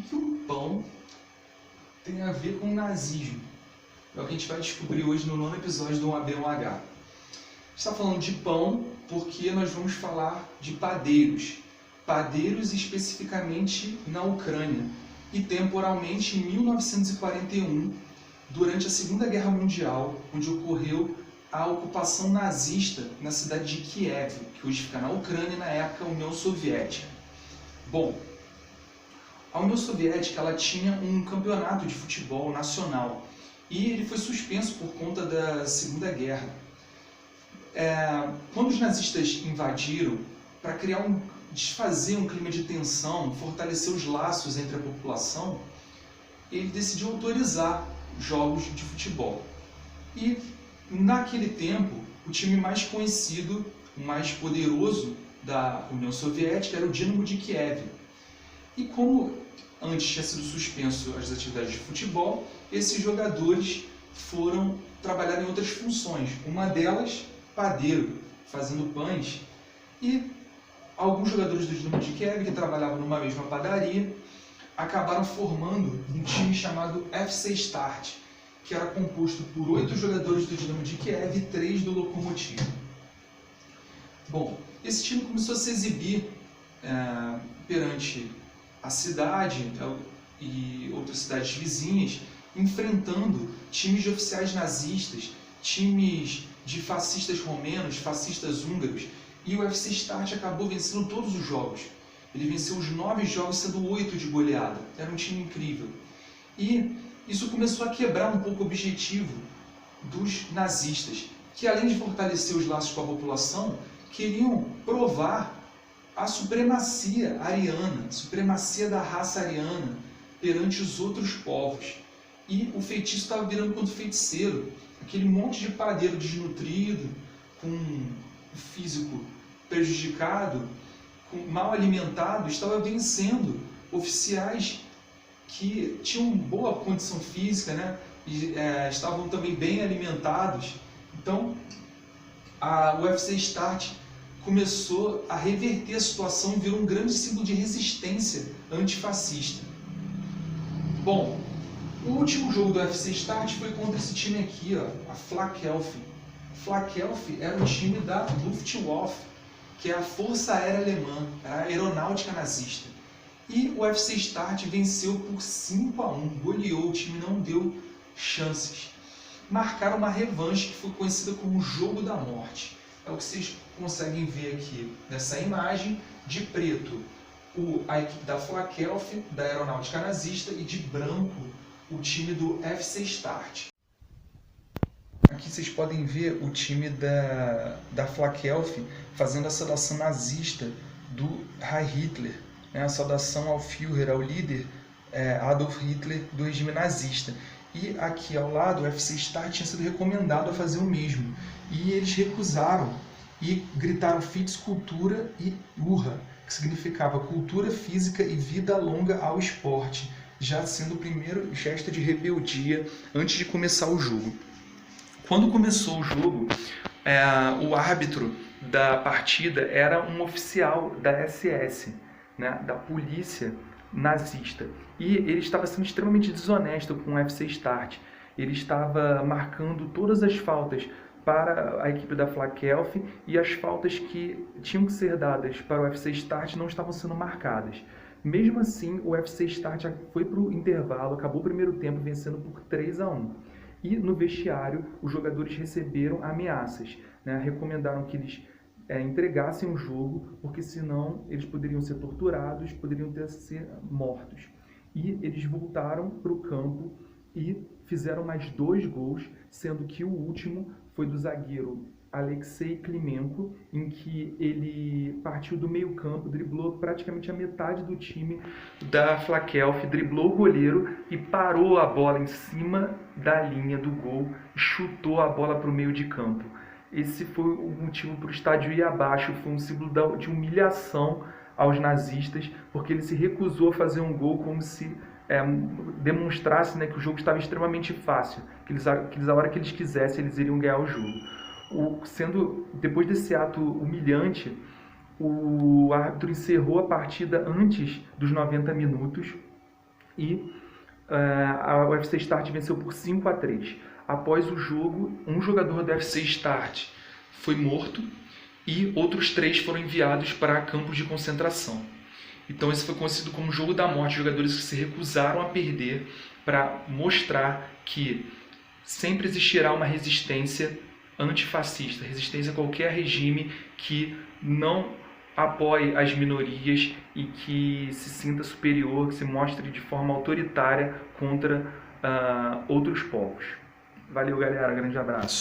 que o pão tem a ver com o nazismo? É o que a gente vai descobrir hoje no 9º episódio do 1AB1H. A gente está falando de pão porque nós vamos falar de padeiros. Padeiros especificamente na Ucrânia e temporalmente em 1941, durante a Segunda Guerra Mundial, onde ocorreu a ocupação nazista na cidade de Kiev, que hoje fica na Ucrânia e na época a União Soviética. Bom, a União Soviética ela tinha um campeonato de futebol nacional e ele foi suspenso por conta da Segunda Guerra. Quando os nazistas invadiram, para desfazer um clima de tensão, fortalecer os laços entre a população, ele decidiu autorizar jogos de futebol. E naquele tempo, o time mais conhecido, o mais poderoso da União Soviética era o Dinamo de Kiev. E como antes tinha sido suspenso as atividades de futebol, esses jogadores foram trabalhar em outras funções. Uma delas, padeiro, fazendo pães. E alguns jogadores do Dinamo de Kiev, que trabalhavam numa mesma padaria, acabaram formando um time chamado FC Start, que era composto por 8 jogadores do Dinamo de Kiev e 3 do Lokomotiv. Bom, esse time começou a se exibir perante a cidade e outras cidades vizinhas, enfrentando times de oficiais nazistas, times de fascistas romenos, fascistas húngaros, e o FC Start acabou vencendo todos os jogos. Ele venceu os 9 jogos, sendo 8 de goleada. Era um time incrível. E isso começou a quebrar um pouco o objetivo dos nazistas, que além de fortalecer os laços com a população, queriam provar a supremacia ariana, a supremacia da raça ariana perante os outros povos. E o feitiço estava virando contra o feiticeiro. Aquele monte de padeiro desnutrido, com o físico prejudicado, mal alimentado, estava vencendo oficiais que tinham boa condição física, né? E estavam também bem alimentados. Então, o UFC Start começou a reverter a situação e virou um grande símbolo de resistência antifascista. Bom, o último jogo do UFC Start foi contra esse time aqui, ó, a Flakelf. Flakelf era um time da Luftwaffe, que é a Força Aérea Alemã, a aeronáutica nazista. E o UFC Start venceu por 5-1, goleou, o time não deu chances. Marcaram uma revanche que foi conhecida como o Jogo da Morte. É o que vocês conseguem ver aqui nessa imagem, de preto a equipe da Flakelf, da aeronáutica nazista, e de branco o time do UFC Start. Aqui vocês podem ver o time da Flakelf fazendo a saudação nazista do Heil Hitler, né? A saudação ao Führer, ao líder Adolf Hitler do regime nazista. E aqui ao lado o UFC Start tinha sido recomendado a fazer o mesmo. E eles recusaram e gritaram Fitneskultur e Urra, que significava cultura física e vida longa ao esporte, já sendo o primeiro gesto de rebeldia antes de começar o jogo. Quando começou o jogo, o árbitro da partida era um oficial da SS, né, da polícia nazista. E ele estava sendo extremamente desonesto com o UFC Start. Ele estava marcando todas as faltas para a equipe da Flakelf e as faltas que tinham que ser dadas para o UFC Start não estavam sendo marcadas. Mesmo assim, o UFC Start foi para o intervalo, acabou o primeiro tempo vencendo por 3-1. E no vestiário, os jogadores receberam ameaças, né? Recomendaram que eles entregassem o jogo, porque senão eles poderiam ser torturados, poderiam ser mortos. E eles voltaram para o campo e fizeram mais 2 gols, sendo que o último foi do zagueiro Alexei Klimenko, em que ele partiu do meio campo, driblou praticamente a metade do time da Flakelf, driblou o goleiro e parou a bola em cima da linha do gol, chutou a bola para o meio de campo. Esse foi o motivo para o estádio ir abaixo, foi um símbolo de humilhação aos nazistas, porque ele se recusou a fazer um gol como se demonstrasse, né, que o jogo estava extremamente fácil, que a hora que eles quisessem, eles iriam ganhar o jogo. Depois desse ato humilhante, o árbitro encerrou a partida antes dos 90 minutos e a UFC Start venceu por 5-3. Após o jogo, um jogador da UFC Start foi morto e outros 3 foram enviados para campos de concentração. Então esse foi conhecido como jogo da morte, jogadores que se recusaram a perder para mostrar que sempre existirá uma resistência antifascista, resistência a qualquer regime que não apoie as minorias e que se sinta superior, que se mostre de forma autoritária contra outros povos. Valeu, galera. Grande abraço.